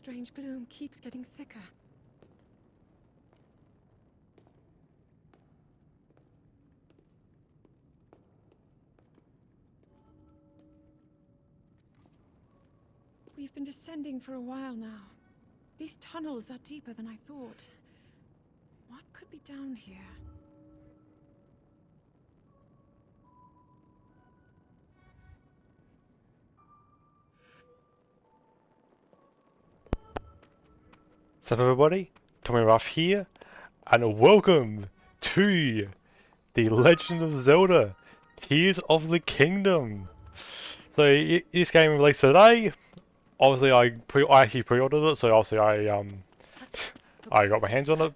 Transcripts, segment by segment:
strange gloom keeps getting thicker. We've been descending for a while now. These tunnels are deeper than I thought. What could be down here? What's up everybody, Tommy Ruff here, and welcome to The Legend of Zelda Tears of the Kingdom. So this game released today. Obviously I actually pre-ordered it, so obviously I got my hands on it.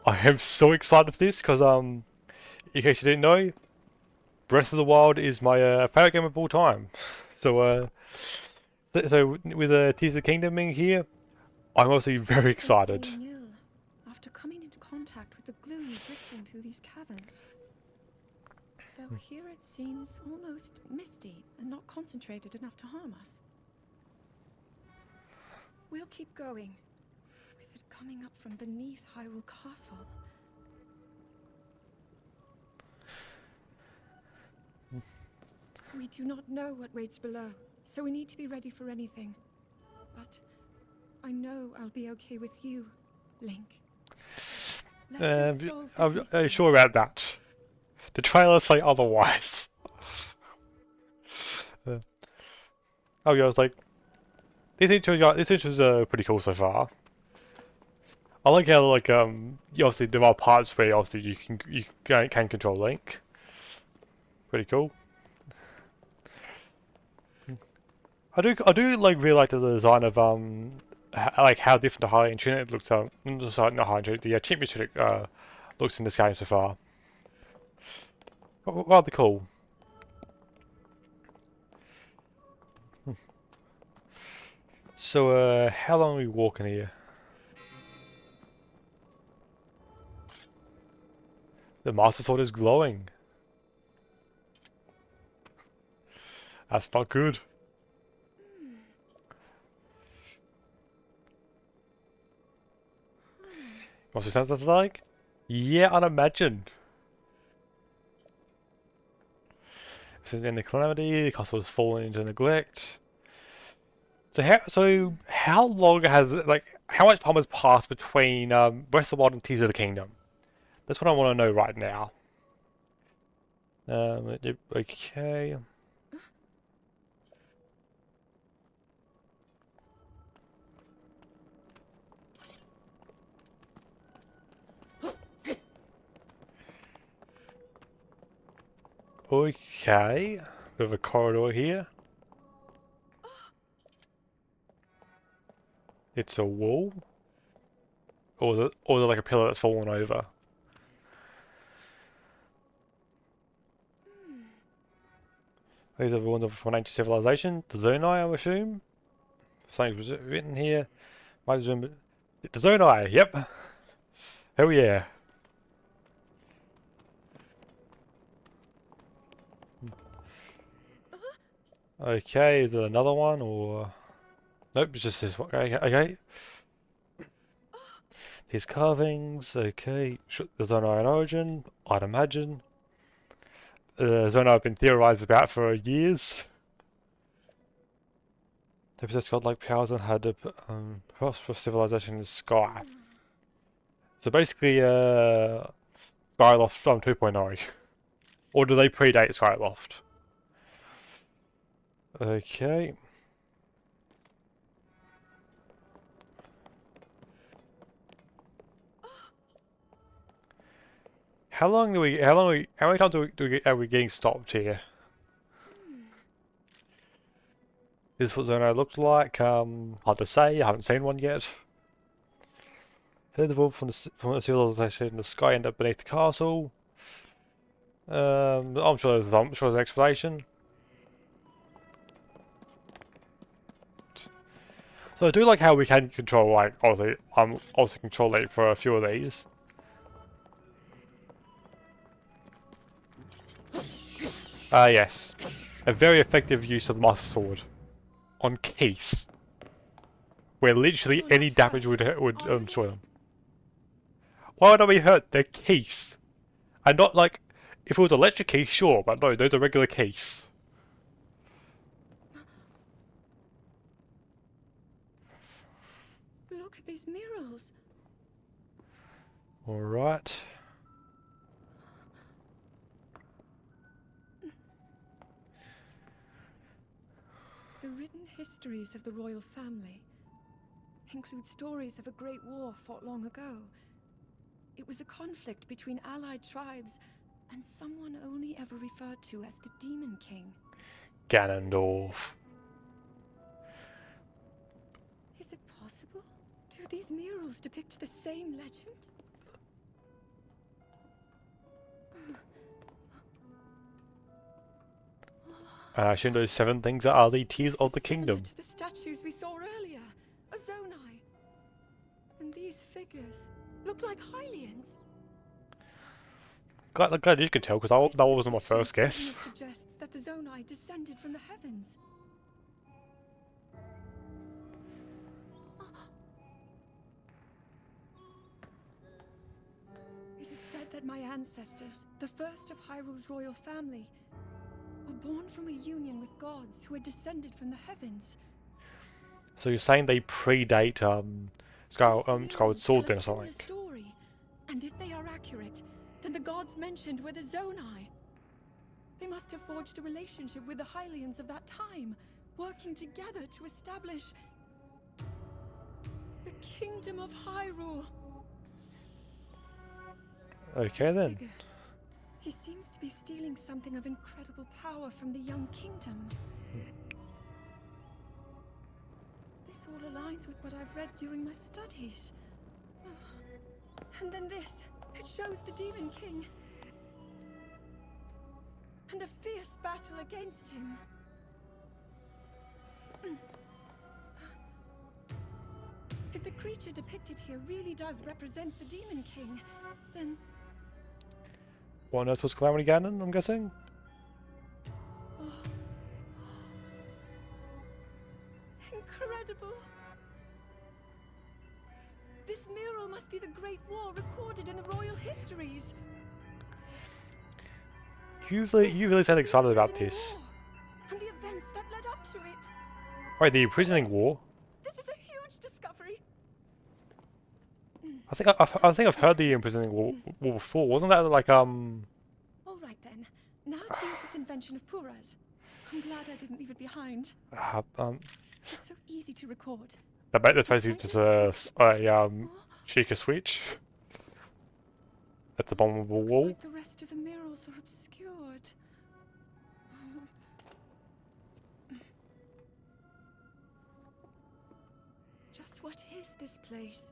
I am so excited for this because in case you didn't know, Breath of the Wild is my favorite game of all time. So so with Tears of the Kingdom being here, I'm also very excited. After coming into contact with the gloom drifting through these caverns. Though here it seems almost misty and not concentrated enough to harm us. We'll keep going, with it coming up from beneath Hyrule Castle. We do not know what waits below, so we need to be ready for anything. But I know I'll be okay with you, Link. I'm sure about that. The trailers say otherwise. Oh yeah, I was like, this intro's pretty cool so far. I like how like obviously there are parts where obviously you can control Link. Pretty cool. I do like really like the design of like how different the Hylian Trinity looks. Not Hylian Trinity, the Achievement Trinity looks in this game so far. Rather cool. So how long are we walking here? The Master Sword is glowing. That's not good. What's the sense that's like? Yeah, I'd imagine. This is in the calamity, the castle has fallen into neglect. So how long has how much time has passed between Breath of the Wild and Tears of the Kingdom? That's what I want to know right now. Okay. Okay, bit of a corridor here. It's a wall? Or is it like a pillar that's fallen over? These are the ones from an ancient civilization. The Zonai, I assume? Something was written here. Might zoom it. The Zonai, yep. Hell yeah. Okay, is there another one or... Nope, it's just this one. Okay. These carvings, okay. The Zonai in origin, I'd imagine. Zonai have been theorized about for years. They possessed godlike powers and had a prosperous civilization in the sky. So basically, Skyloft from 2.0. Or do they predate Skyloft? Okay. How many times are we getting stopped here? This is what Zonai looked like. Hard to say. I haven't seen one yet. Head the wolf from the civilization in the sky, end up beneath the castle. I'm sure there's an explanation. So I do like how we can control, like, obviously, I'm also controlling for a few of these. Yes. A very effective use of the Master Sword. On Keese. where literally You're any not damage hurt, would are you? destroy them. Why would I be hurt? They're case. And not like, if it was electric case, sure, but no, those are regular case. Look at these murals. Alright. The written histories of the royal family include stories of a great war fought long ago. It was a conflict between allied tribes and someone only ever referred to as the Demon King. Ganondorf. Is it possible? Do these murals depict the same legend? Shouldn't those 7 things are the Tears This of is the similar Kingdom. to the statues we saw earlier, a Zonai. And these figures look like Hylians. Glad you could tell, because This that wasn't my depiction first guess. certainly suggests that the Zonai descended from the heavens. It is said that my ancestors, the first of Hyrule's royal family, were born from a union with gods who had descended from the heavens. So you're saying they predate Skyward Sword then or something? Story. And if they are accurate, then the gods mentioned were the Zonai. They must have forged a relationship with the Hylians of that time, working together to establish the Kingdom of Hyrule. Okay This then. figure, he seems to be stealing something of incredible power from the young kingdom. This all aligns with what I've read during my studies. And then this, it shows the Demon King. And a fierce battle against him. If the creature depicted here really does represent the Demon King, then... What on earth was Calamity Ganon, I'm guessing? Oh. Incredible! This mural must be the Great War recorded in the royal histories. You really sound excited about Imprisoning this. War, and the events that led up to it. Wait, the imprisoning war? This is a huge discovery. I think I've heard the imprisoning war before. Wasn't that like All right then. Now to use this invention of Pura's. I'm glad I didn't leave it behind. It's so easy to record. that's basically just a Sheikah switch at the bottom of the Looks wall. like the rest of the murals are obscured. Just what is this place?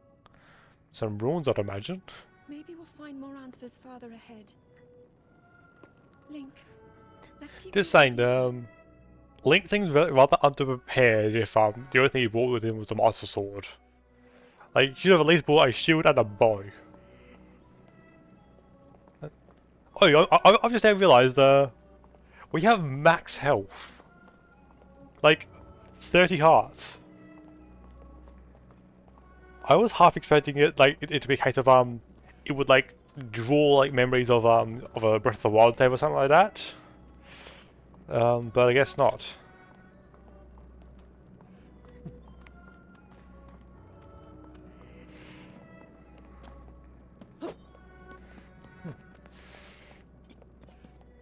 Some ruins, I'd imagine. Maybe we'll find more answers farther ahead. Link, let's keep Just moving saying, deeper. Link seems rather underprepared if the only thing he brought with him was the Master Sword. Like, you should have at least brought a shield and a bow. Oh, I've just now realised, we have max health. Like, 30 hearts. I was half expecting it, like, it to be a case of, it would, like, draw, like, memories of a Breath of the Wild save or something like that. But I guess not.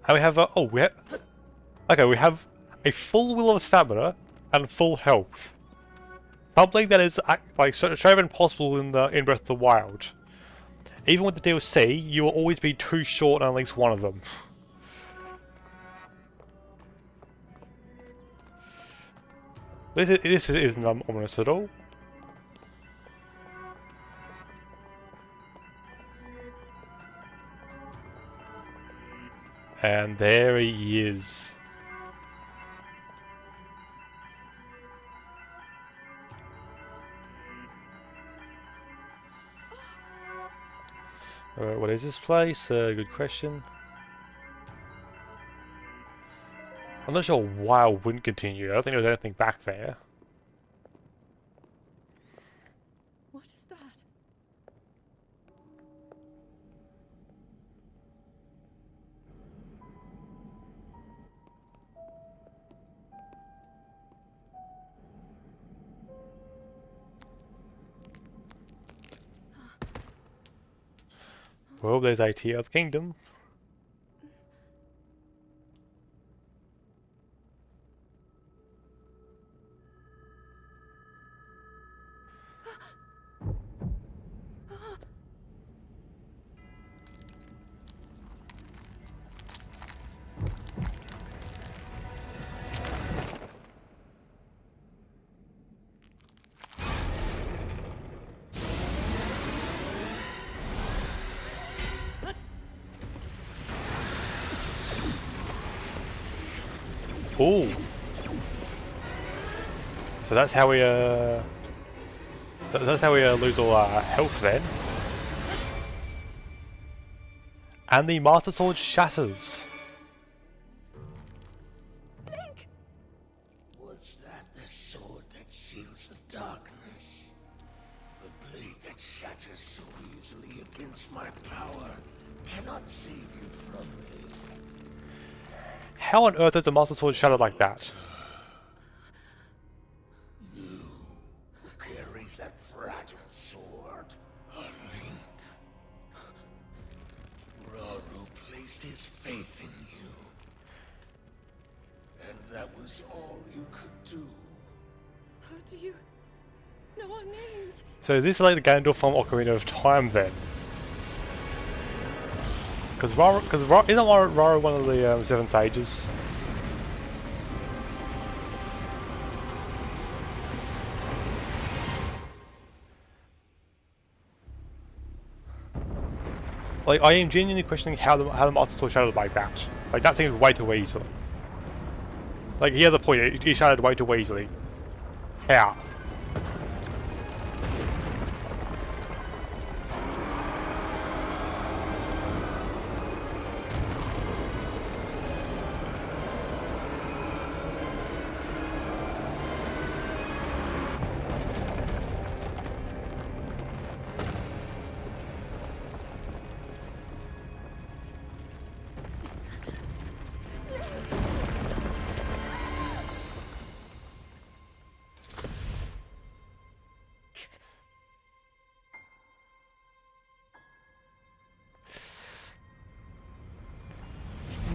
And we have, okay, we have a full wheel of stamina and full health. Something that is like so impossible in Breath of the Wild. Even with the DLC, you will always be too short on at least one of them. This isn't ominous at all. And there he is. What is this place? Good question. I'm not sure why I wouldn't continue. I don't think there was anything back there. Well, there's a Tears of the Kingdom. Ooh. So that's how we that's how we lose all our health then. And the Master Sword shatters. Link! Was that the sword that seals the darkness? The blade that shatters so easily against my power cannot save you from me. How on earth is the Master Sword shattered like that? You who carries that fragile sword, a Link. Raru placed his faith in you. And that was all you could do. How do you know our names? So is this like the Ganondorf from Ocarina of Time then? Because isn't Raru one of the Seven Sages? Like, I am genuinely questioning how the Master Sword shattered like that. Like, that seems way too easily. Like, he has a point, he shattered way too easily. How?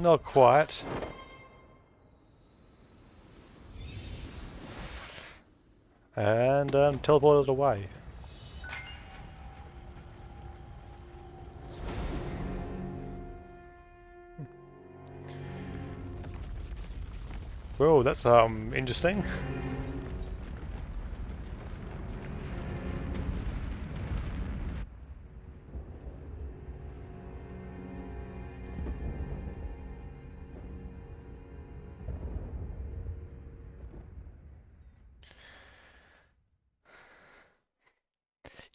Not quite. And teleported away. Well, that's interesting.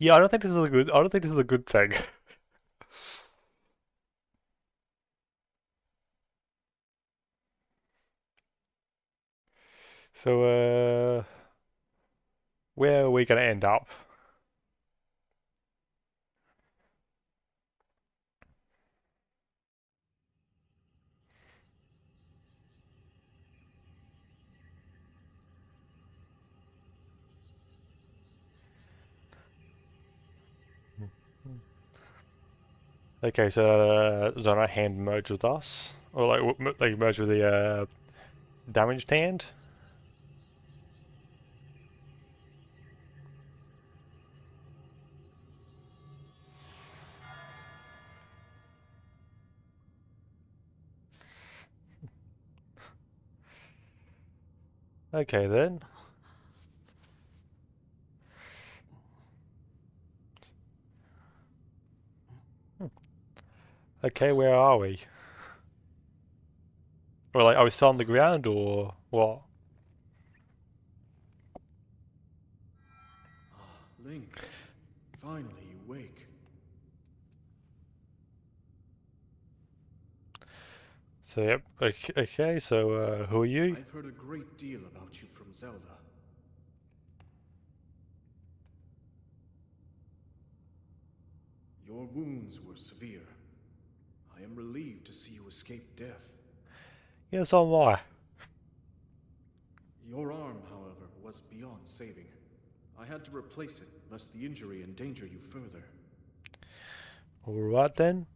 Yeah, I don't think this is a good. I don't think this is a good thing. So, where are we gonna end up? Okay, so Zona hand merge with us, or like merge with the damaged hand. Okay then. Okay, where are we? Or like, are we still on the ground or what? Link, finally you wake. So yep. Okay. So who are you? I've heard a great deal about you from Zelda. Your wounds were severe. I am relieved to see you escape death. Yes, so am I. Your arm, however, was beyond saving. I had to replace it, lest the injury endanger you further. Alright then.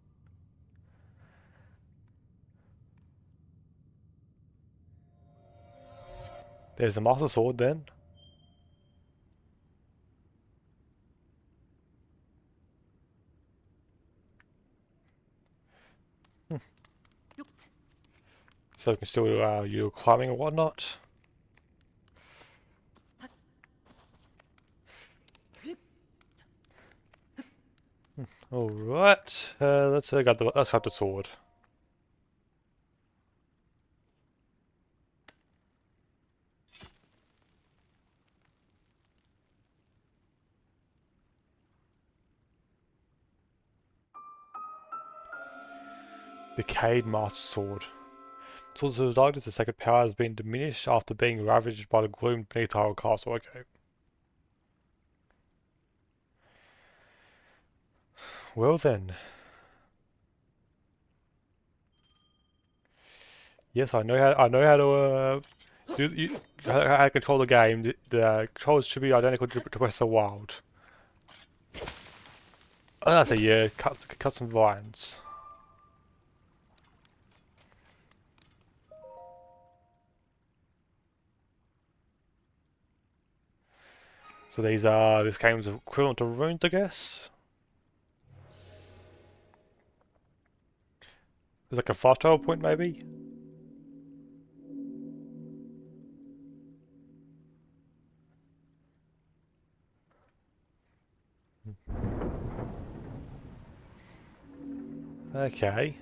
There's the Master Sword then. So we can still do your climbing and whatnot. Alright, let's have the sword. Decayed Master Sword. Swords of the Darkness, the sacred power has been diminished after being ravaged by the gloom beneath our castle. Okay. Well then. Yes, I know how to how to control the game. The controls should be identical to Breath of the Wild. Oh, that's a yeah, cut some vines. So these are this game's equivalent to runes, I guess. There's like a fast travel point, maybe. Okay.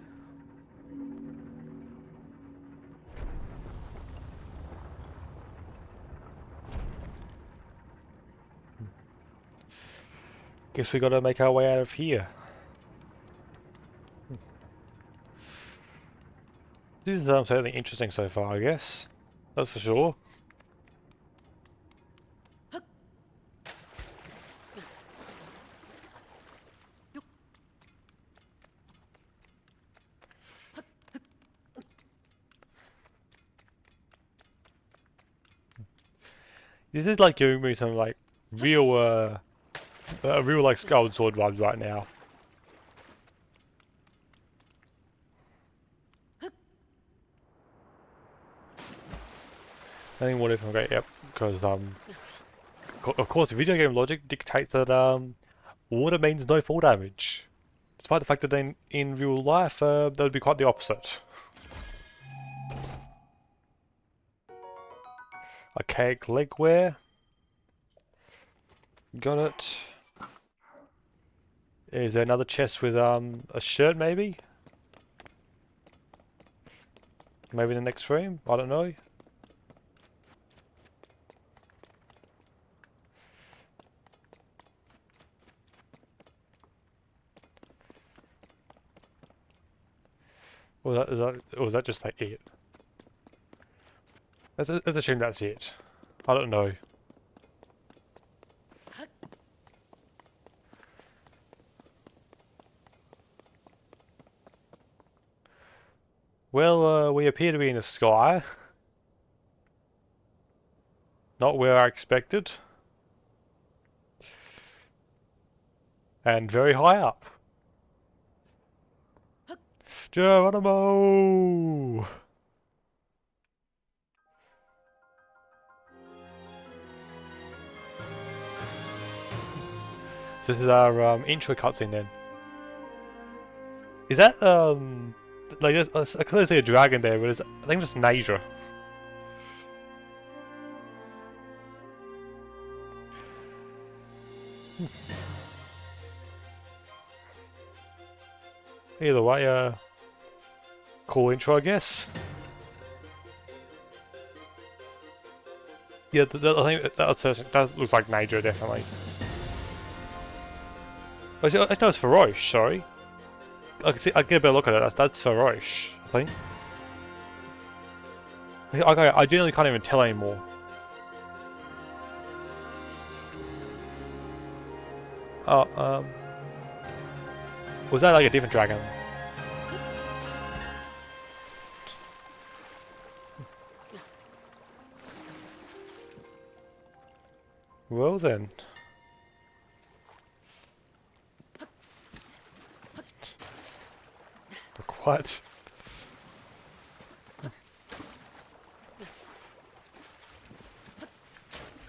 Guess we gotta make our way out of here. This is certainly interesting so far, I guess. That's for sure. This is like giving me some like real real like Skyward Sword vibes right now. I think what if I'm yep, because of course video game logic dictates that water means no fall damage. Despite the fact that in real life that would be quite the opposite. Archaic legwear. Got it. Is there another chest with a shirt maybe? Maybe in the next room? I don't know. Or is that just like it? Let's assume that's it. I don't know. Well, we appear to be in the sky. Not where I expected. And very high up. Geronimo! This is our intro cutscene then. Is that like I couldn't see a dragon there, but it's I think it's Nasia. Either way, cool intro, I guess. Yeah, I think that looks like Nasia, definitely. Actually, no, it's Farosh, sorry. I get a better look at it, that's Farosh, I think. Okay, I genuinely can't even tell anymore. Oh, was that like a different dragon? Well then. What?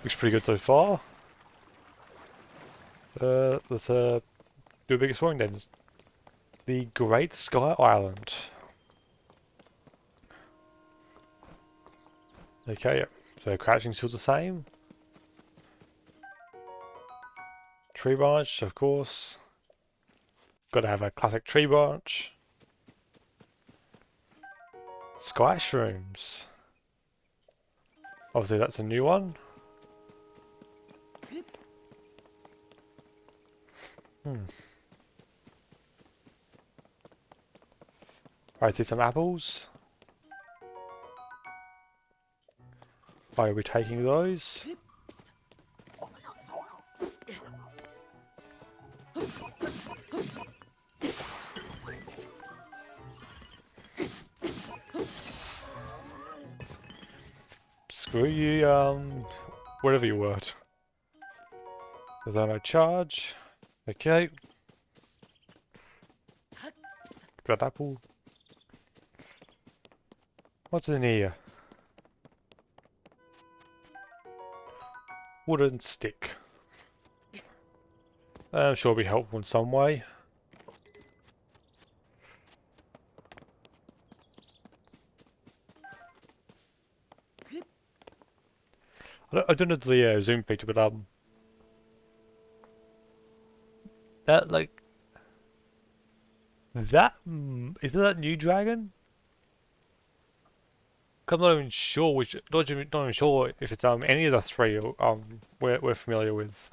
Looks pretty good so far. Let's do a big exploring then. The Great Sky Island. Okay, yep. So crouching still the same. Tree branch, of course. Gotta have a classic tree branch. Sky shrooms. Obviously that's a new one. Right, see some apples. Are we taking those? Screw you, whatever you were. There's no charge. Okay. Got apple. What's in here? Wooden stick. I'm sure it'll be helpful in some way. I don't know the zoom feature, but that like that is that new dragon? 'Cause I'm not even sure which. Not even sure if it's any of the three we're familiar with.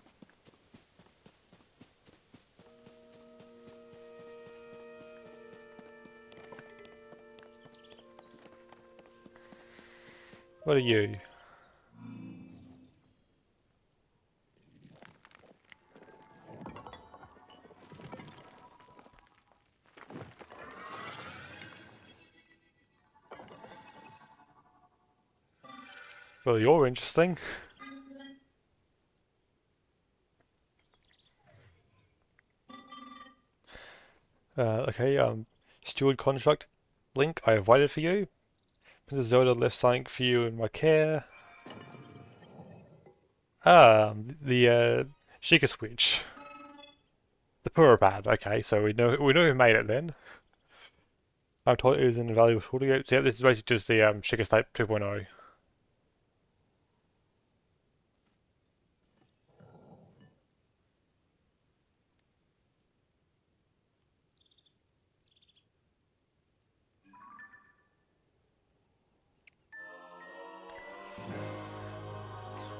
What are you? Well, you're interesting. Okay, steward construct. Link, I have waited for you. Princess Zelda left something for you in my care. The Sheikah switch. The Pura pad. Okay, so we know who made it then. I'm told it was an invaluable tool to get. So yeah, this is basically just the Sheikah State 2.0.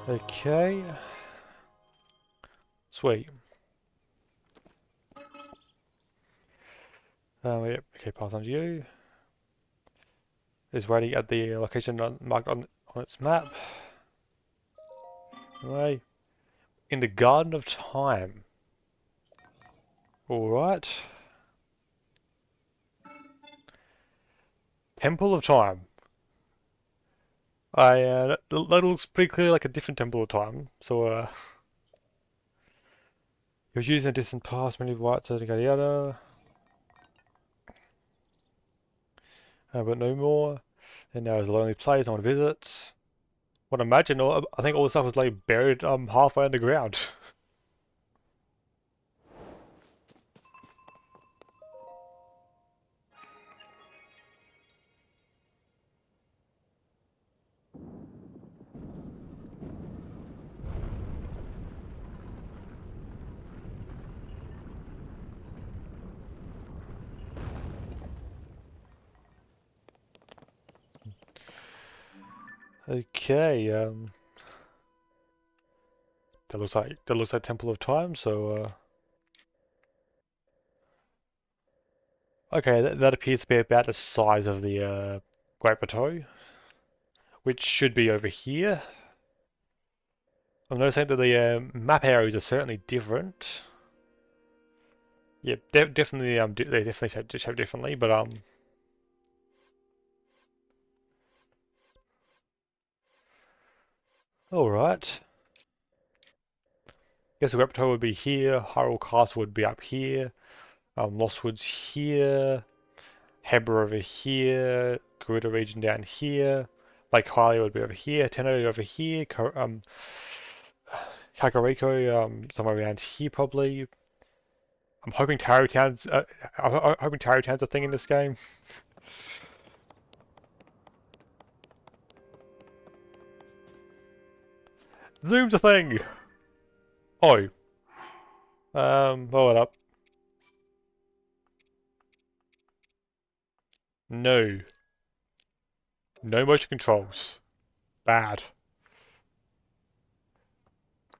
Okay. Sweet. Yep, okay, pass on to you. Is waiting at the location marked on its map. Right. In the Garden of Time. Alright. Temple of Time. That looks pretty clearly like a different Temple of Time. So, it was used in a distant past, many whites, yada yada yada. But no more. And now there's a lonely place, no one visits. What I imagine, I think all the stuff was like buried halfway underground. Okay, that looks like Temple of Time, so okay, that appears to be about the size of the Great Plateau, which should be over here. I'm noticing that the map areas are certainly different. Yeah, definitely they definitely shape differently, but all right. Guess the Great Plateau would be here. Hyrule Castle would be up here. Lost Woods here. Hebra over here, Garuda region down here, Lake Hylia would be over here, Tenno over here, Kakariko somewhere around here probably. I'm hoping Tarrytown's a thing in this game. Zoom's a thing! Oh. Hold up. No. No motion controls. Bad.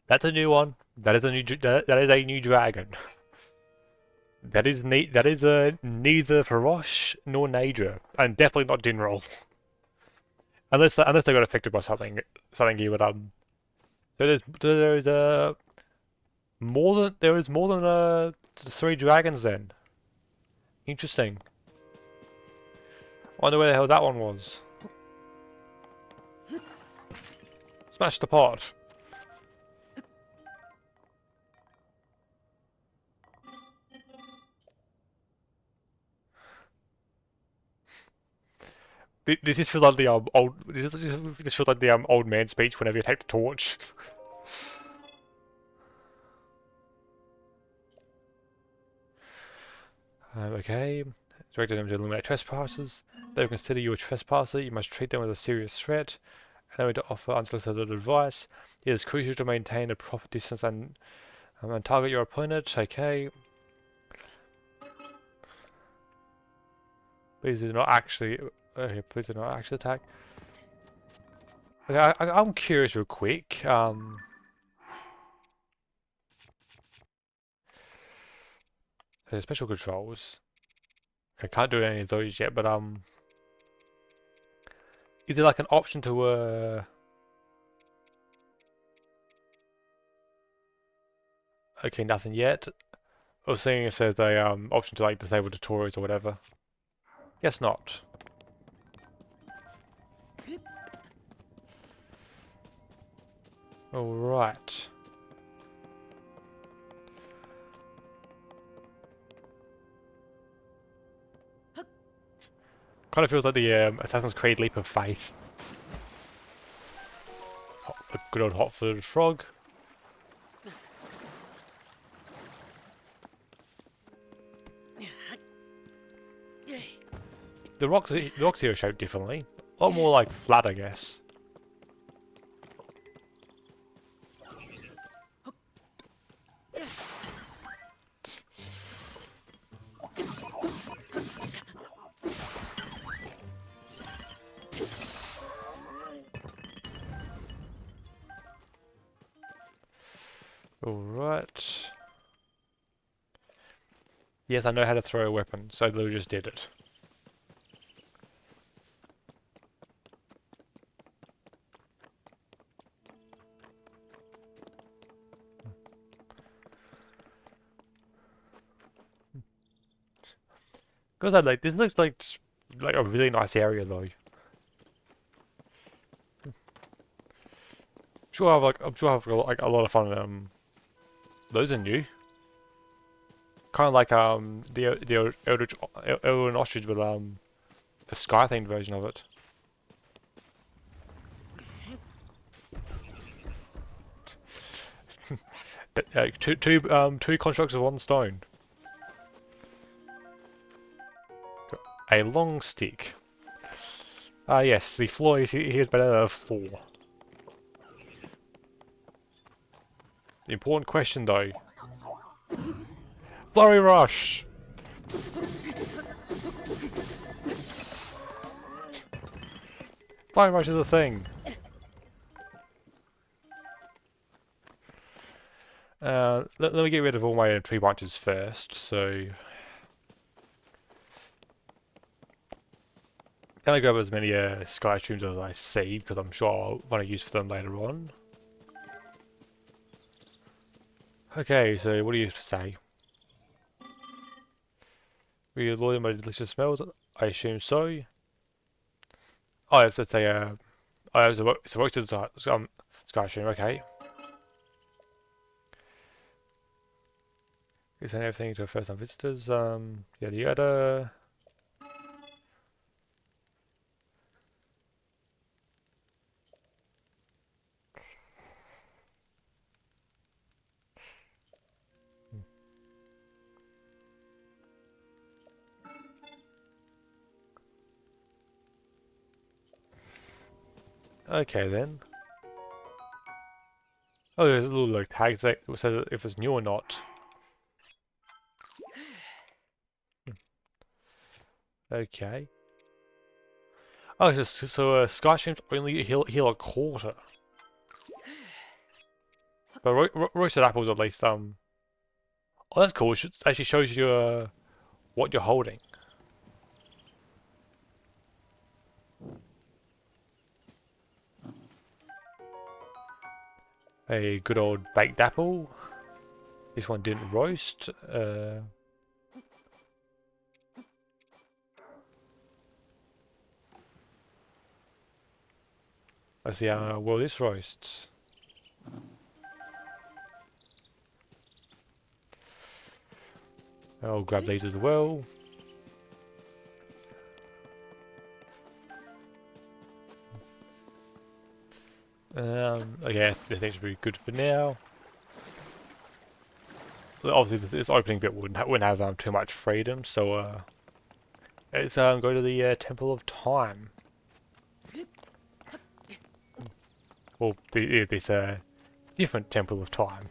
That's a new one. That is a new dragon. That is neither Farosh nor Naja, and definitely not Dinroll. Unless they got affected by something here, but there is more than 3 dragons then. Interesting. I wonder where the hell that one was. Smash the pot. This just feels like the old. This feels like the old man speech whenever you take the torch. Okay. Directed them to eliminate trespassers. They will consider you a trespasser. You must treat them as a serious threat. And to offer unsolicited advice. It is crucial to maintain a proper distance and target your opponent. Okay. Please do not actually. Okay, please do not actually attack. Okay, I'm curious real quick. Special controls. I can't do any of those yet, but is there like an option to okay, nothing yet. I was seeing if there's a option to like disable tutorials or whatever. Guess not. All right. Kind of feels like the Assassin's Creed leap of faith. A good old hot-footed frog. The rocks here are shaped differently. A lot more like flat, I guess. Alright. Yes, I know how to throw a weapon, so Lou just did it. Because I like this looks like a really nice area though. I'm sure I've got like a lot of fun. Those are new. Kind of like the Elden Ostrich, but a sky themed version of it. Two constructs of one stone. A long stick. Ah yes, the floor here is better than a floor. The important question though. Flurry Rush! Flurry Rush is a thing. Let me get rid of all my tree branches first, so... I'm gonna grab as many sky streams as I see, because I'm sure I'll want to use for them later on. Okay, so what do you say? Were you loyal to my delicious smells? I assume so. Oh, I have to say, it's a roasted sky stream, okay. You send everything to first time visitors, yada yada. Okay then. Oh, there's a little like tags that says if it's new or not. Okay. Oh, so Sky Streams only heal a quarter. But roasted apples at least oh, that's cool. It actually shows you what you're holding. A good old baked apple. This one didn't roast. Let's see how well this roasts. I'll grab these as well. Okay, I think should be good for now. Obviously, this opening bit wouldn't have too much freedom, so let's go to the Temple of Time. Well, this different Temple of Time.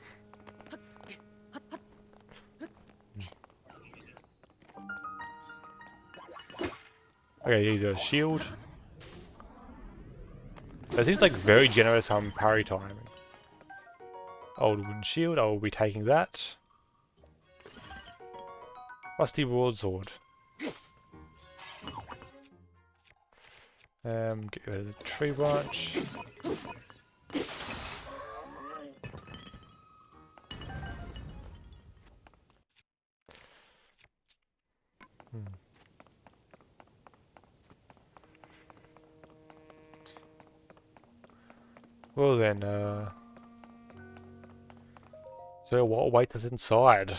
Okay, here's a shield. That seems like very generous parry timing. Old wooden shield, I will be taking that. Rusty broadsword. Get rid of the tree branch. Well then, so what awaits us inside?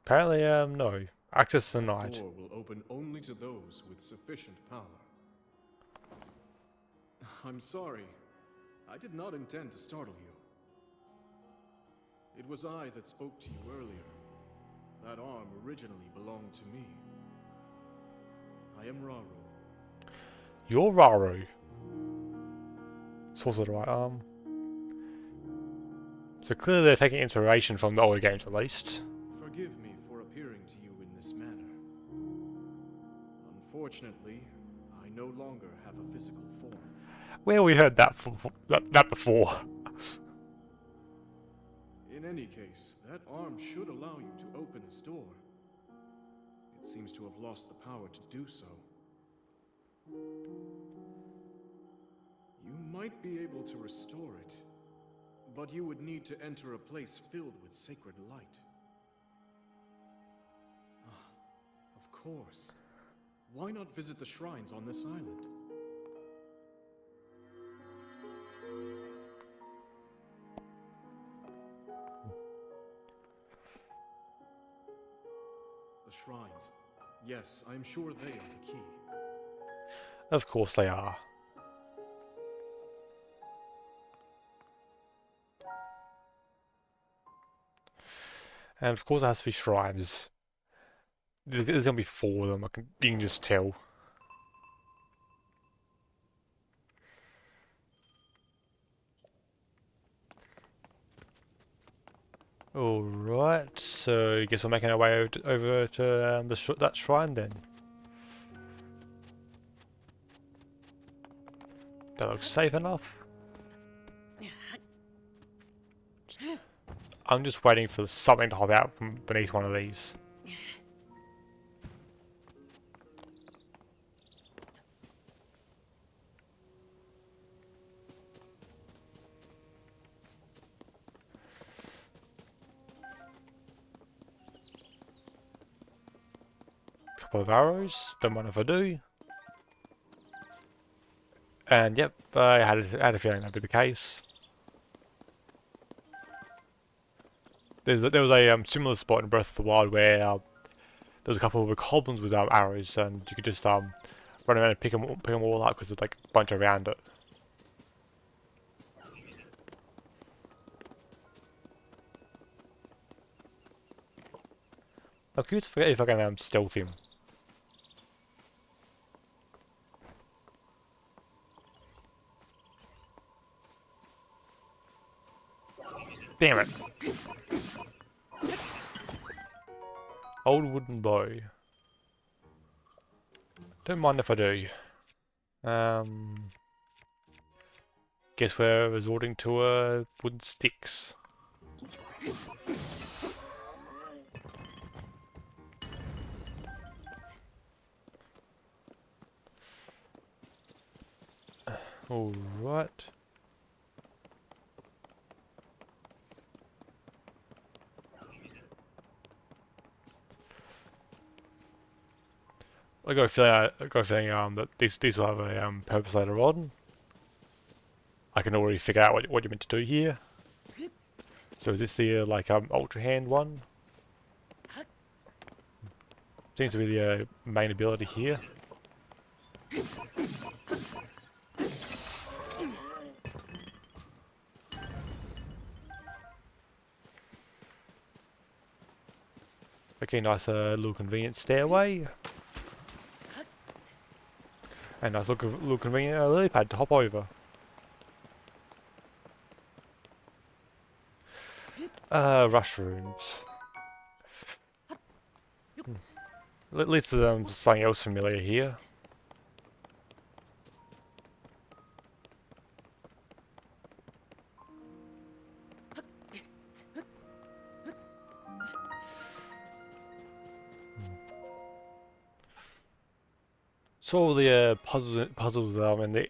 Apparently, no. Access denied. The door will open only to those with sufficient power. I'm sorry. I did not intend to startle you. It was I that spoke to you earlier. That arm originally belonged to me. I am Raru. You're Raru. It's also the right arm. So clearly they're taking inspiration from the older games at least. Forgive me for appearing to you in this manner. Unfortunately, I no longer have a physical form. Where we heard that that before. In any case, that arm should allow you to open this door. It seems to have lost the power to do so. You might be able to restore it, but you would need to enter a place filled with sacred light. Of course. Why not visit the shrines on this island? The shrines. Yes, I am sure they are the key. Of course they are. And of course it has to be shrines. There's gonna be 4 of them, you can just tell. Alright, so I guess we're making our way over to that shrine then. That looks safe enough. I'm just waiting for something to hop out from beneath one of these. Couple of arrows, don't mind if I do. And yep, I had a feeling that'd be the case. There was a similar spot in Breath of the Wild where there was a couple of goblins with arrows, and you could just run around and pick them all up because there's like a bunch around it. I'm curious if I can stealth him. Damn it! Old wooden bow. Don't mind if I do. Guess we're resorting to wooden sticks. Alright. I got a feeling that these will have a purpose later on. I can already figure out what you're meant to do here. So is this the like ultra hand one? Seems to be the main ability here. Okay, nice little convenient stairway. And nice little convenient lily pad to hop over. Mushrooms. Let's something else familiar here. So what will the puzzles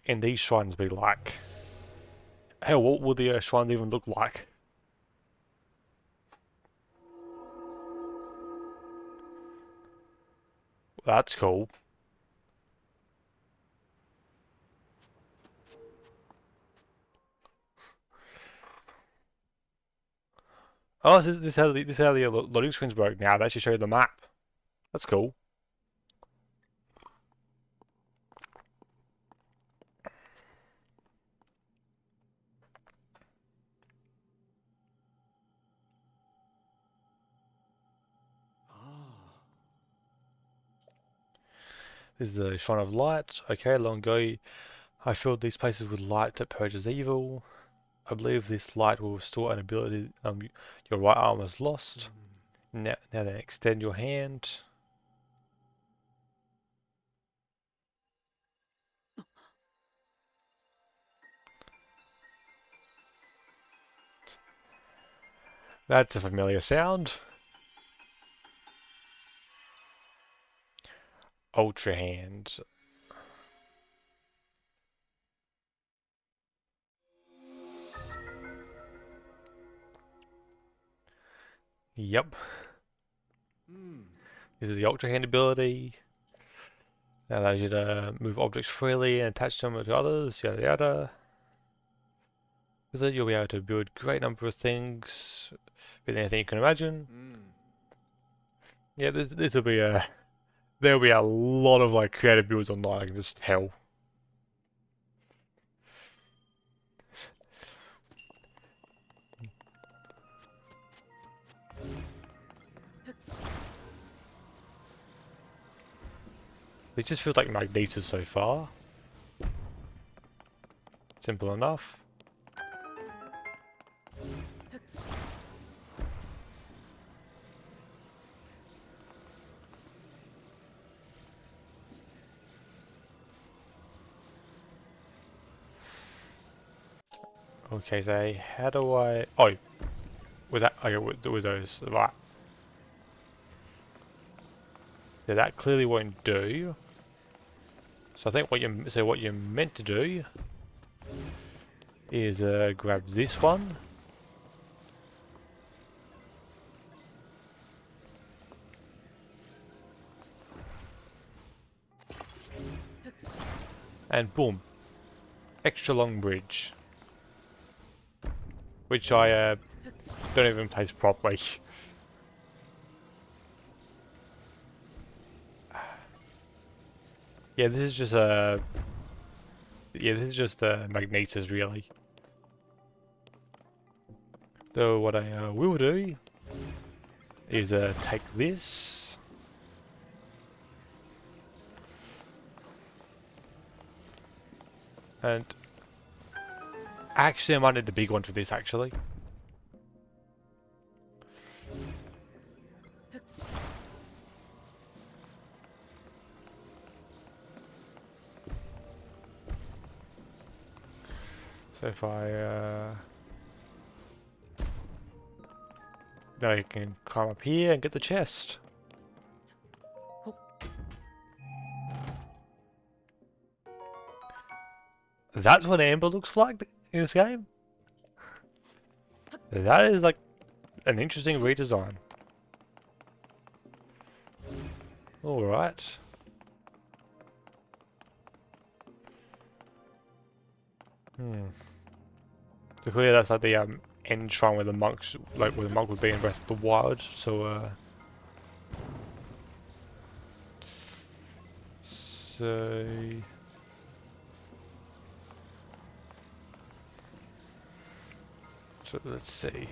in these shrines be like? Hell, what will the shrines even look like? That's cool. Oh, this is how the loading screens work now. They actually show you the map. That's cool. This is the Shrine of Light. Okay, long ago I filled these places with light that purges evil. I believe this light will restore an ability your right arm was lost. Now then extend your hand. That's a familiar sound. Ultra hand. Yep. This is the Ultra Hand ability. That allows you to move objects freely and attach them to others, yada yada. With it, you'll be able to build a great number of things with anything you can imagine. Yeah, this will be there'll be a lot of like creative builds online, I can just tell. It just feels like magnesis so far. Simple enough. Okay, so how do I... Oh! With that... Okay, with those... Right. So that clearly won't do. So I think what you're meant to do is grab this one. And boom. Extra long bridge. Which I don't even place properly. Yeah, this is just a... Yeah, this is just magnesis, really. Though what I will do is take this. And actually I might need the big one for this actually. So if I now you can climb up here and get the chest. That's what Amber looks like in this game. That is like an interesting redesign. Alright. So clearly that's like the end shrine where the monks, like where the monk would be in Breath of the Wild. So so let's see.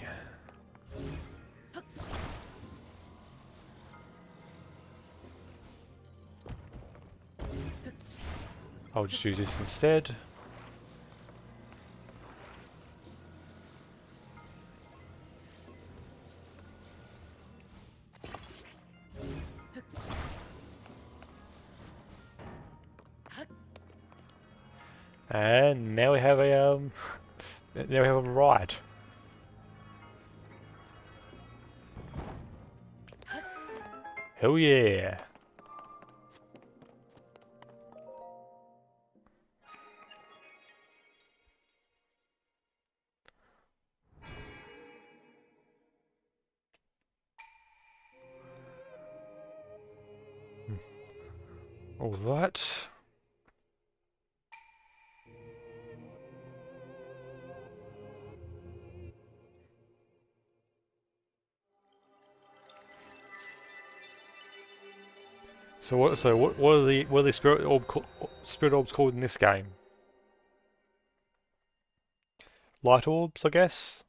I'll just use this instead. And now we have a now we have a ride. Hell yeah! All right. So what are the spirit orbs called in this game? Light orbs, I guess.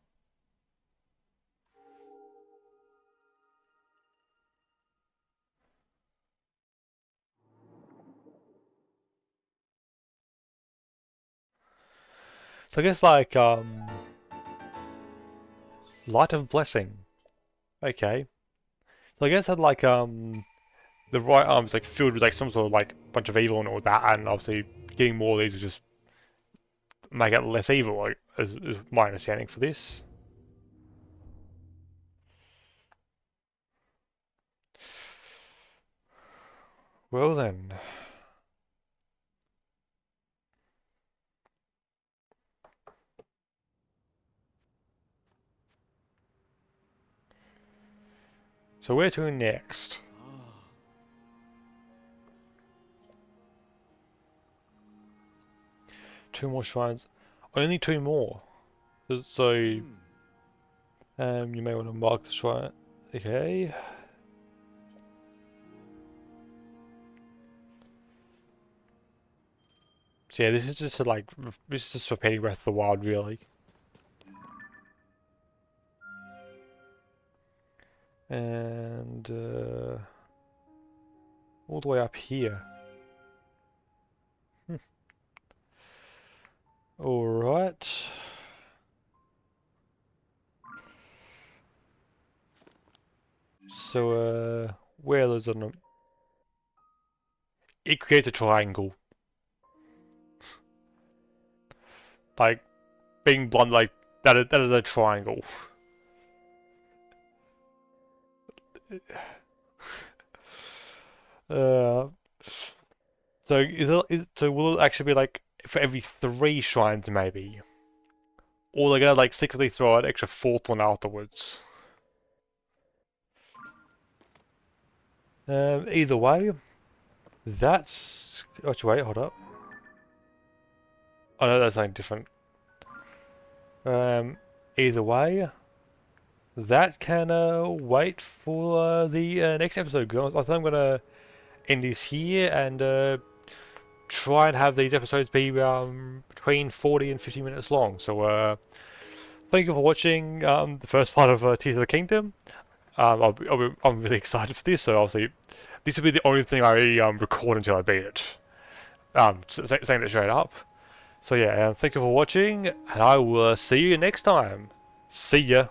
So I guess like Light of Blessing. Okay. So I guess that like the right arm's like filled with like some sort of like bunch of evil and all that, and obviously getting more of these will just make it less evil, like, is my understanding for this. Well then. So where to next? Two more shrines. Only two more. So you may want to mark the shrine. Okay. So yeah, this is just this is just repeating Breath of the Wild, really. And all the way up here. All right. So where there's an it creates a triangle. Like being blunt, like that is a triangle. So so will it actually be like for every 3 shrines maybe? Or they're gonna like secretly throw an extra 4th one afterwards? Either way, that's... Actually wait, hold up. Oh no, that's something different. Either way, that can wait for the next episode. I think I'm gonna end this here and try and have these episodes be between 40 and 50 minutes long. So thank you for watching the first part of Tears of the Kingdom. I'm really excited for this. So obviously, this will be the only thing I record until I beat it. Saying it straight up. So yeah, thank you for watching, and I will see you next time. See ya.